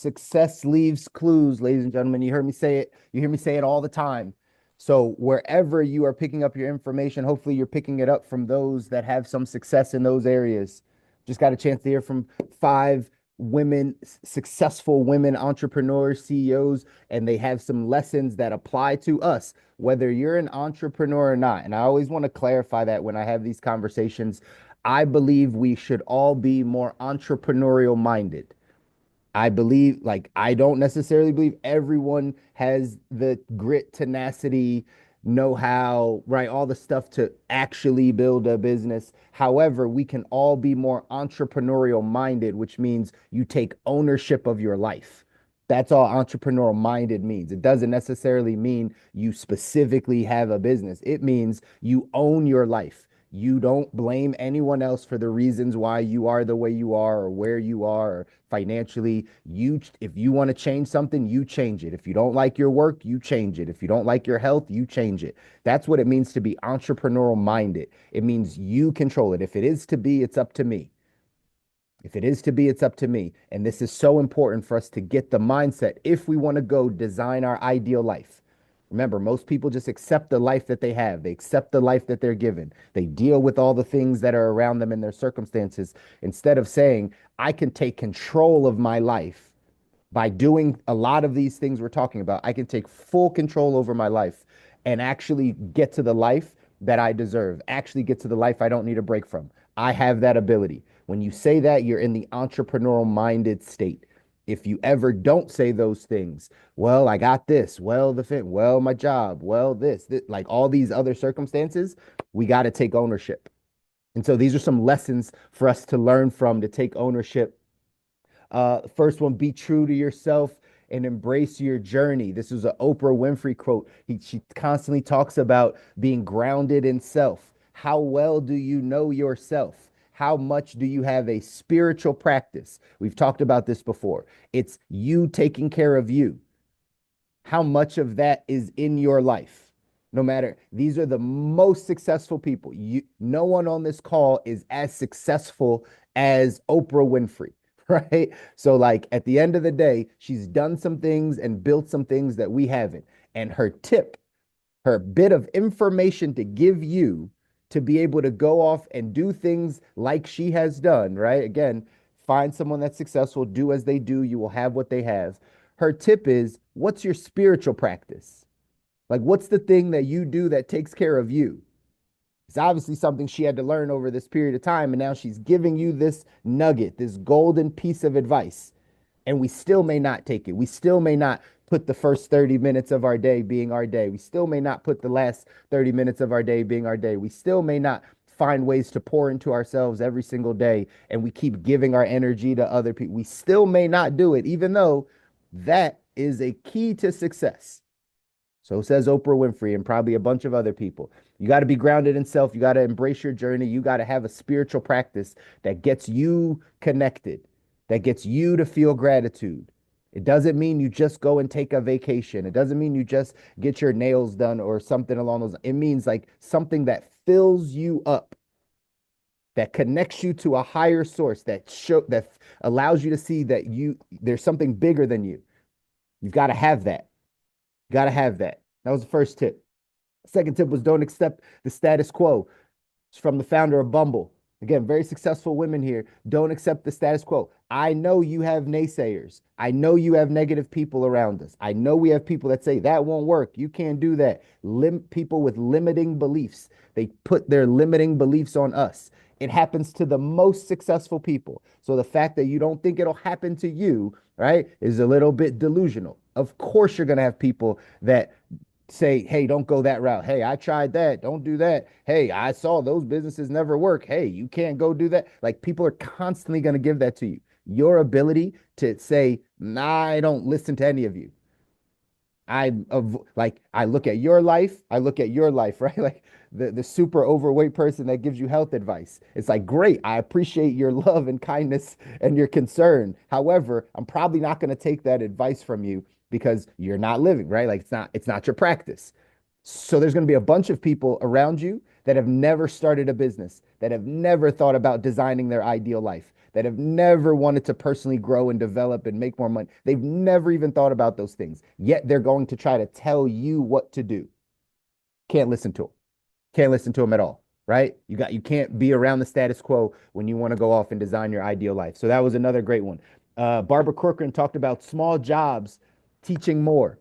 Success leaves clues, ladies and gentlemen. You heard me say it. You hear me say it all the time. So wherever you are picking up your information, hopefully you're picking it up from those that have some success in those areas. Just got a chance to hear from five women, successful women entrepreneurs, CEOs, and they have some lessons that apply to us, whether you're an entrepreneur or not. And I always want to clarify that when I have these conversations. I believe we should all be more entrepreneurial minded. I believe, like, I don't necessarily believe everyone has the grit, tenacity, know how, right? All the stuff to actually build a business. However, we can all be more entrepreneurial minded, which means you take ownership of your life. That's all entrepreneurial minded means. It doesn't necessarily mean you specifically have a business, it means you own your life. You don't blame anyone else for the reasons why you are the way you are or where you are or financially. If you want to change something, you change it. If you don't like your work, you change it. If you don't like your health, you change it. That's what it means to be entrepreneurial minded. It means you control it. If it is to be, it's up to me. If it is to be, it's up to me. And this is so important for us to get the mindset if we want to go design our ideal life. Remember, most people just accept the life that they have. They accept the life that they're given. They deal with all the things that are around them in their circumstances instead of saying, I can take control of my life by doing a lot of these things we're talking about. I can take full control over my life and actually get to the life that I deserve, actually get to the life I don't need a break from. I have that ability. When you say that, you're in the entrepreneurial minded state. If you ever don't say those things, well, I got this, well, well, my job, well, this, like all these other circumstances, we got to take ownership. And so these are some lessons for us to learn from to take ownership. First one, be true to yourself and embrace your journey. This is an Oprah Winfrey quote. She constantly talks about being grounded in self. How well do you know yourself? How much do you have a spiritual practice? We've talked about this before. It's you taking care of you. How much of that is in your life? No matter, these are the most successful people. No one on this call is as successful as Oprah Winfrey, right? So, like, at the end of the day, she's done some things and built some things that we haven't. And her tip, her bit of information to give you to be able to go off and do things like she has done, right? Again, find someone that's successful, do as they do, you will have what they have. Her tip is, what's your spiritual practice? Like, what's the thing that you do that takes care of you? It's obviously something she had to learn over this period of time. And now she's giving you this nugget, this golden piece of advice. And we still may not take it. We still may not put the first 30 minutes of our day being our day. We still may not put the last 30 minutes of our day being our day. We still may not find ways to pour into ourselves every single day. And we keep giving our energy to other people. We still may not do it, even though that is a key to success. So says Oprah Winfrey and probably a bunch of other people. You got to be grounded in self. You got to embrace your journey. You got to have a spiritual practice that gets you connected, that gets you to feel gratitude. It doesn't mean you just go and take a vacation. It doesn't mean you just get your nails done or something along those. It means like something that fills you up, that connects you to a higher source, that allows you to see that there's something bigger than you. You've got to have that. Got to have that. That was the first tip. Second tip was don't accept the status quo. It's from the founder of Bumble. Again, very successful women here. Don't accept the status quo. I know you have naysayers. I know you have negative people around us. I know we have people that say that won't work. You can't do that. People with limiting beliefs. They put their limiting beliefs on us. It happens to the most successful people. So the fact that you don't think it'll happen to you, right, is a little bit delusional. Of course, you're going to have people that say, hey, don't go that route. Hey, I tried that. Don't do that. Hey, I saw those businesses never work. Hey, you can't go do that. Like, people are constantly going to give that to you. Your ability to say, nah, I don't listen to any of you. I look at your life, I look at your life, right? Like the super overweight person that gives you health advice. It's like, great, I appreciate your love and kindness and your concern. However, I'm probably not going to take that advice from you because you're not living, right? Like it's not your practice. So there's going to be a bunch of people around you that have never started a business, that have never thought about designing their ideal life, that have never wanted to personally grow and develop and make more money. They've never even thought about those things. Yet they're going to try to tell you what to do. Can't listen to them. Can't listen to them at all. Right? You can't be around the status quo when you want to go off and design your ideal life. So that was another great one. Barbara Corcoran talked about small jobs teaching more.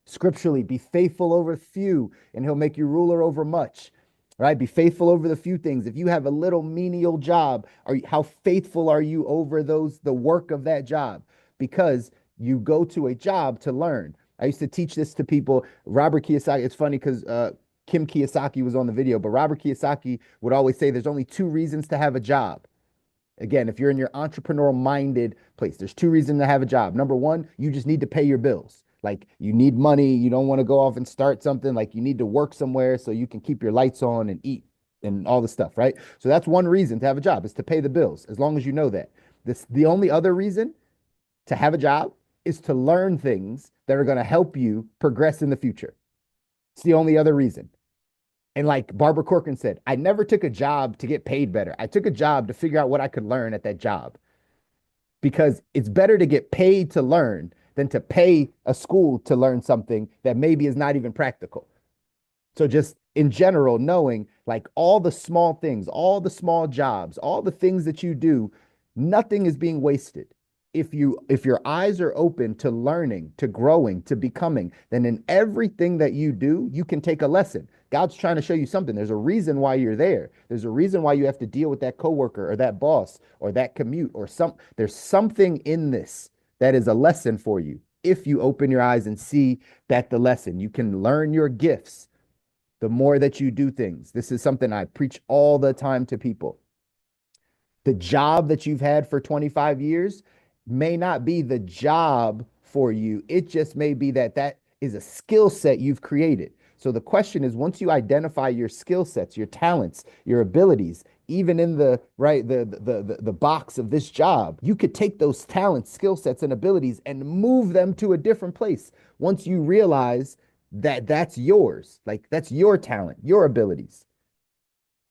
Scripturally, be faithful over few, and he'll make you ruler over much. Right? Be faithful over the few things. If you have a little menial job, how faithful are you over the work of that job? Because you go to a job to learn. I used to teach this to people. Robert Kiyosaki, it's funny because Kim Kiyosaki was on the video, but Robert Kiyosaki would always say there's only two reasons to have a job. Again, if you're in your entrepreneurial minded place, there's two reasons to have a job. Number one, you just need to pay your bills. Like you need money. You don't want to go off and start something. Like you need to work somewhere so you can keep your lights on and eat and all the stuff, right? So that's one reason to have a job is to pay the bills, as long as you know that. The only other reason to have a job is to learn things that are going to help you progress in the future. It's the only other reason. And like Barbara Corcoran said, I never took a job to get paid better. I took a job to figure out what I could learn at that job because it's better to get paid to learn than to pay a school to learn something that maybe is not even practical. So just in general, knowing like all the small things, all the small jobs, all the things that you do, nothing is being wasted. If your eyes are open to learning, to growing, to becoming, then in everything that you do, you can take a lesson. God's trying to show you something. There's a reason why you're there. There's a reason why you have to deal with that coworker or that boss or that commute or there's something in this that is a lesson for you. If you open your eyes and see that the lesson, you can learn your gifts the more that you do things. This is something I preach all the time to people. The job that you've had for 25 years may not be the job for you. It just may be that is a skill set you've created. So the question is, once you identify your skill sets, your talents, your abilities, even in the box of this job, you could take those talents, skill sets, and abilities and move them to a different place. Once you realize that that's yours, like that's your talent, your abilities.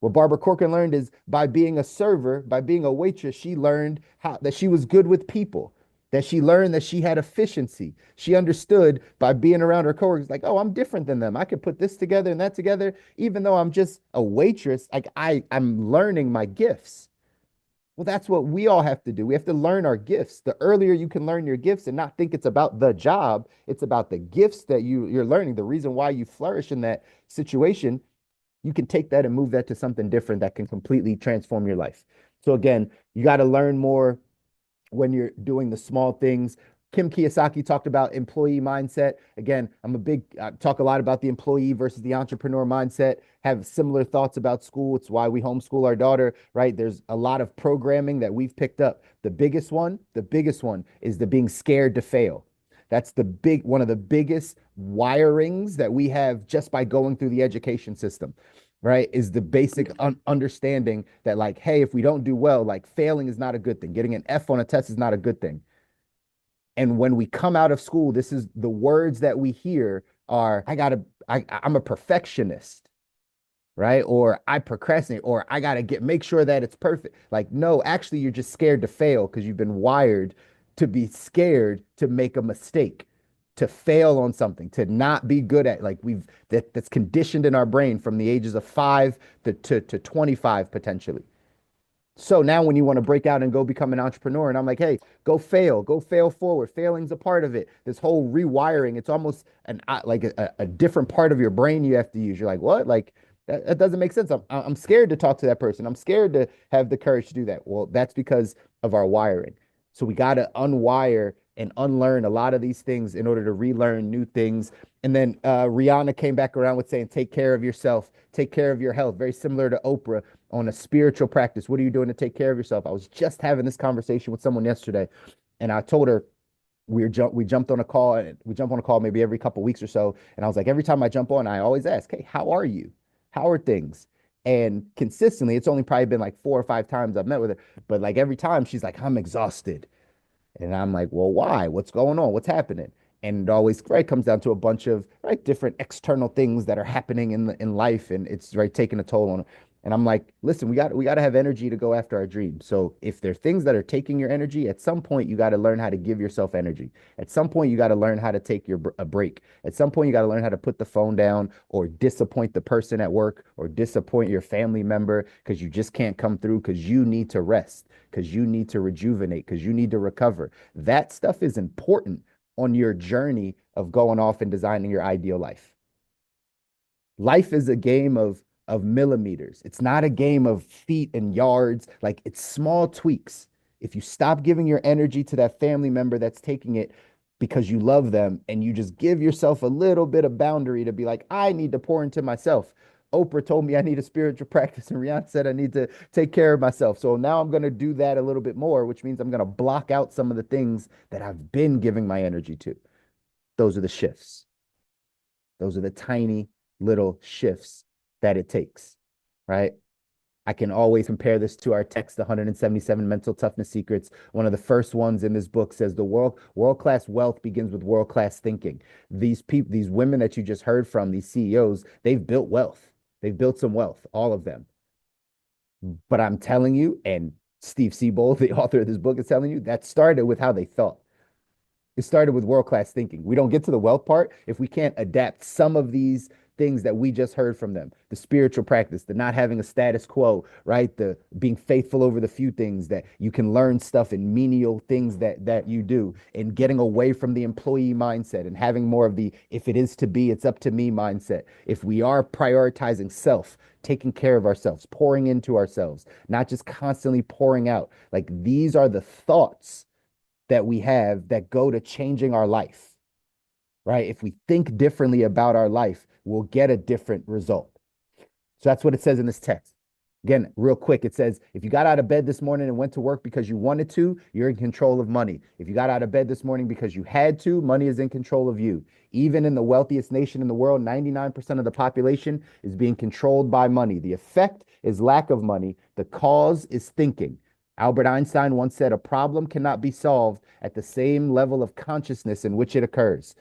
What Barbara Corcoran learned is by being a server, by being a waitress, she learned that she was good with people, that she learned that she had efficiency. She understood by being around her coworkers, like, oh, I'm different than them. I could put this together and that together, even though I'm just a waitress. Like I'm learning my gifts. Well, that's what we all have to do. We have to learn our gifts. The earlier you can learn your gifts and not think it's about the job, it's about the gifts that you're learning, the reason why you flourish in that situation, you can take that and move that to something different that can completely transform your life. So again, you got to learn more when you're doing the small things. Kim Kiyosaki talked about employee mindset. Again, I talk a lot about the employee versus the entrepreneur mindset, have similar thoughts about school. It's why we homeschool our daughter, right? There's a lot of programming that we've picked up. The biggest one is the being scared to fail. That's one of the biggest wirings that we have just by going through the education system, right? Is the basic understanding that like, hey, if we don't do well, like failing is not a good thing. Getting an F on a test is not a good thing. And when we come out of school, this is the words that we hear are, I'm a perfectionist, right? Or I procrastinate, or I got to make sure that it's perfect. Like, no, actually, you're just scared to fail because you've been wired to be scared to make a mistake, to fail on something, to not be good at, like that's conditioned in our brain from the ages of 5 to 25 potentially. So now when you want to break out and go become an entrepreneur, and I'm like, hey, go fail forward. Failing's a part of it. This whole rewiring, it's almost like a different part of your brain you have to use. You're like, what? Like that doesn't make sense. I'm scared to talk to that person. I'm scared to have the courage to do that. Well, that's because of our wiring. So we got to unwire and unlearn a lot of these things in order to relearn new things. And then Rihanna came back around with saying, take care of yourself, take care of your health. Very similar to Oprah on a spiritual practice. What are you doing to take care of yourself? I was just having this conversation with someone yesterday, and I told her we jumped on a call, and we jump on a call maybe every couple of weeks or so. And I was like, every time I jump on, I always ask, hey, how are you? How are things? And consistently, it's only probably been like 4 or 5 times I've met with her, but like every time she's like, I'm exhausted. And I'm like, well, why? What's going on? What's happening? And it always right comes down to a bunch of right different external things that are happening in life, and it's right taking a toll on her. And I'm like, listen, we got to have energy to go after our dreams. So if there are things that are taking your energy, at some point you got to learn how to give yourself energy. At some point you got to learn how to take a break. At some point you got to learn how to put the phone down or disappoint the person at work or disappoint your family member because you just can't come through because you need to rest, because you need to rejuvenate, because you need to recover. That stuff is important on your journey of going off and designing your ideal life. Life is a game of millimeters. It's not a game of feet and yards. Like it's small tweaks. If you stop giving your energy to that family member that's taking it because you love them and you just give yourself a little bit of boundary to be like, I need to pour into myself. Oprah told me I need a spiritual practice, and Rihanna said I need to take care of myself. So now I'm going to do that a little bit more, which means I'm going to block out some of the things that I've been giving my energy to. Those are the shifts. Those are the tiny little shifts that it takes, right? I can always compare this to our text, the 177 Mental Toughness Secrets. One of the first ones in this book says the world-class wealth begins with world-class thinking. These people, these women that you just heard from, these CEOs, they've built wealth. They've built some wealth, all of them. But I'm telling you, and Steve Siebold, the author of this book, is telling you that started with how they thought. It started with world-class thinking. We don't get to the wealth part if we can't adapt some of these things that we just heard from them. The spiritual practice, the not having a status quo, right? The being faithful over the few things, that you can learn stuff in menial things that you do, and getting away from the employee mindset and having more of the if it is to be, it's up to me mindset. If we are prioritizing self, taking care of ourselves, pouring into ourselves, not just constantly pouring out. Like these are the thoughts that we have that go to changing our life, right? If we think differently about our life, we'll get a different result. So that's what it says in this text. Again, real quick, it says, if you got out of bed this morning and went to work because you wanted to, you're in control of money. If you got out of bed this morning because you had to, money is in control of you. Even in the wealthiest nation in the world, 99% of the population is being controlled by money. The effect is lack of money. The cause is thinking. Albert Einstein once said, a problem cannot be solved at the same level of consciousness in which it occurs.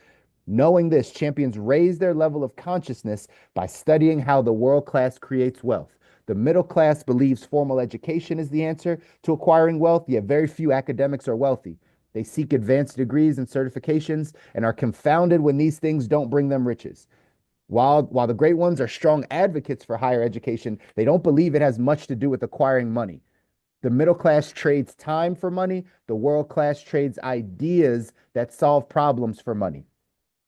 Knowing this, champions raise their level of consciousness by studying how the world class creates wealth. The middle class believes formal education is the answer to acquiring wealth, yet very few academics are wealthy. They seek advanced degrees and certifications and are confounded when these things don't bring them riches. While the great ones are strong advocates for higher education, they don't believe it has much to do with acquiring money. The middle class trades time for money. The world class trades ideas that solve problems for money.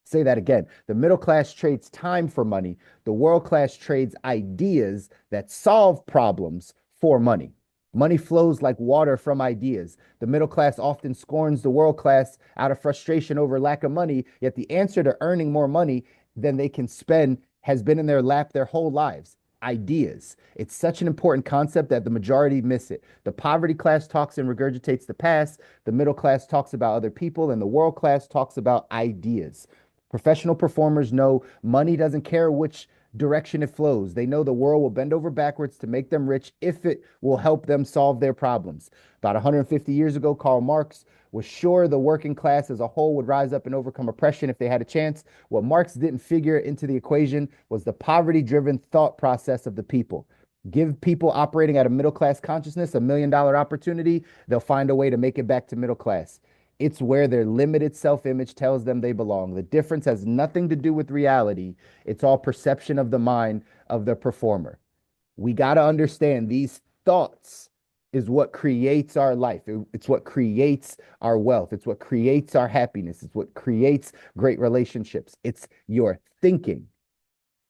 Say that again. The middle class trades time for money. The world class trades ideas that solve problems for money. Money flows like water from ideas. The middle class often scorns the world class out of frustration over lack of money, yet the answer to earning more money than they can spend has been in their lap their whole lives. Ideas. It's such an important concept that the majority miss it. The poverty class talks and regurgitates the past. The middle class talks about other people, and the world class talks about ideas. Professional performers know money doesn't care which direction it flows. They know the world will bend over backwards to make them rich if it will help them solve their problems. About 150 years ago, Karl Marx was sure the working class as a whole would rise up and overcome oppression if they had a chance. What Marx didn't figure into the equation was the poverty-driven thought process of the people. Give people operating at a middle class consciousness $1 million opportunity, they'll find a way to make it back to middle class. It's where their limited self-image tells them they belong. The difference has nothing to do with reality. It's all perception of the mind of the performer. We got to understand these thoughts is what creates our life. It's what creates our wealth. It's what creates our happiness. It's what creates great relationships. It's your thinking.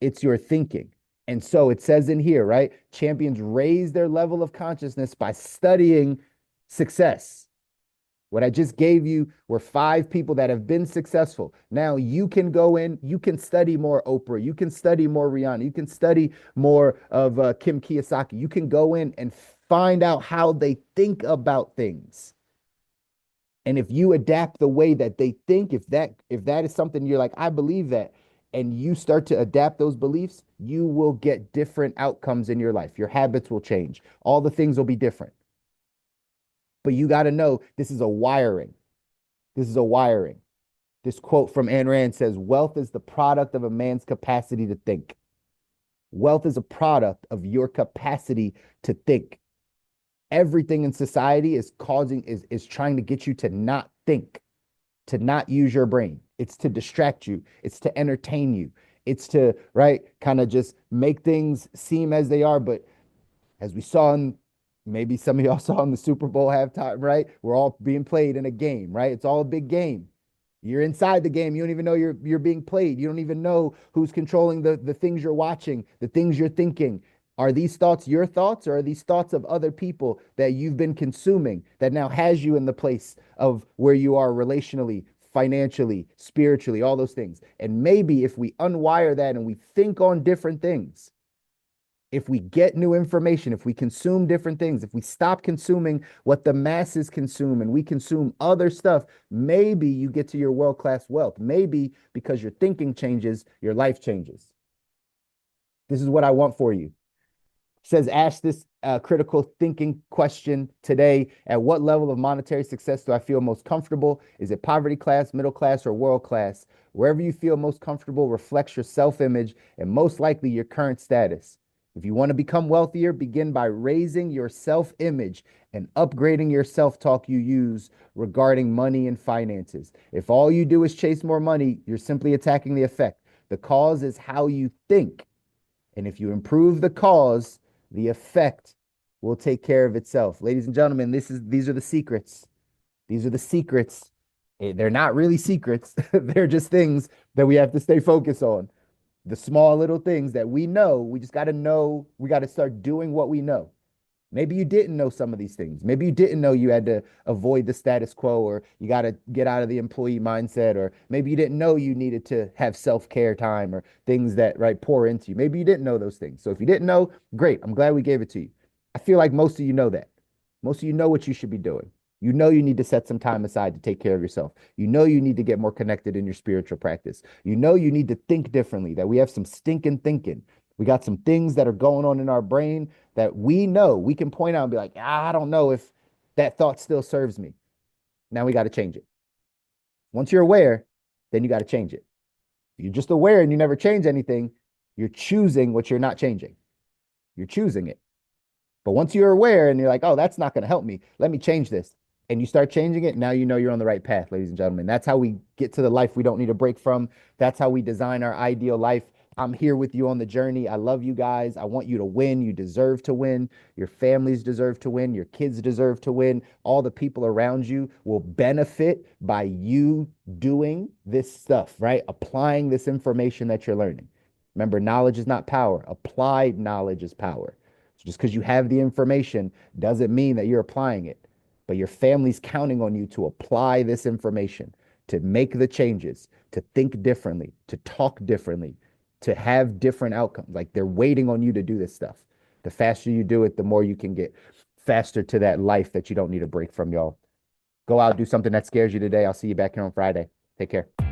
It's your thinking. And so it says in here, right? Champions raise their level of consciousness by studying success. What I just gave you were 5 people that have been successful. Now you can go in, you can study more Oprah, you can study more Rihanna, you can study more of Kim Kiyosaki. You can go in and find out how they think about things. And if you adapt the way that they think, if that is something you're like, I believe that, and you start to adapt those beliefs, you will get different outcomes in your life. Your habits will change. All the things will be different. But you got to know this is a wiring. This is a wiring. This quote from Ayn Rand says, wealth is the product of a man's capacity to think. Wealth is a product of your capacity to think. Everything in society is trying to get you to not think, to not use your brain. It's to distract you. It's to entertain you. It's to, right, kind of just make things seem as they are. But as we saw in, maybe some of y'all saw in the Super Bowl halftime, right? We're all being played in a game, right? It's all a big game. You're inside the game. You don't even know you're being played. You don't even know who's controlling the things you're watching, the things you're thinking. Are these thoughts your thoughts, or are these thoughts of other people that you've been consuming that now has you in the place of where you are relationally, financially, spiritually, all those things? And maybe if we unwire that and we think on different things, if we get new information, if we consume different things, if we stop consuming what the masses consume and we consume other stuff, maybe you get to your world-class wealth. Maybe because your thinking changes, your life changes. This is what I want for you. It says, ask this critical thinking question today. At what level of monetary success do I feel most comfortable? Is it poverty class, middle class, or world class? Wherever you feel most comfortable reflects your self-image and most likely your current status. If you want to become wealthier, begin by raising your self-image and upgrading your self-talk you use regarding money and finances. If all you do is chase more money, you're simply attacking the effect. The cause is how you think. And if you improve the cause, the effect will take care of itself. Ladies and gentlemen, these are the secrets. These are the secrets. They're not really secrets. They're just things that we have to stay focused on. The small little things that we know, we just got to know, we got to start doing what we know. Maybe you didn't know some of these things. Maybe you didn't know you had to avoid the status quo, or you got to get out of the employee mindset, or maybe you didn't know you needed to have self-care time or things that, right, pour into you. Maybe you didn't know those things. So if you didn't know, great. I'm glad we gave it to you. I feel like most of you know that. Most of you know what you should be doing. You know you need to set some time aside to take care of yourself. You know you need to get more connected in your spiritual practice. You know you need to think differently, that we have some stinking thinking. We got some things that are going on in our brain that we know we can point out and be like, I don't know if that thought still serves me. Now we got to change it. Once you're aware, then you got to change it. If you're just aware and you never change anything, you're choosing what you're not changing. You're choosing it. But once you're aware and you're like, oh, that's not going to help me, let me change this. And you start changing it, now you know you're on the right path, ladies and gentlemen. That's how we get to the life we don't need a break from. That's how we design our ideal life. I'm here with you on the journey. I love you guys. I want you to win. You deserve to win. Your families deserve to win. Your kids deserve to win. All the people around you will benefit by you doing this stuff, right? Applying this information that you're learning. Remember, knowledge is not power. Applied knowledge is power. So just because you have the information doesn't mean that you're applying it. But your family's counting on you to apply this information, to make the changes, to think differently, to talk differently, to have different outcomes. Like, they're waiting on you to do this stuff. The faster you do it, the more you can get faster to that life that you don't need a break from, y'all. Go out, do something that scares you today. I'll see you back here on Friday. Take care.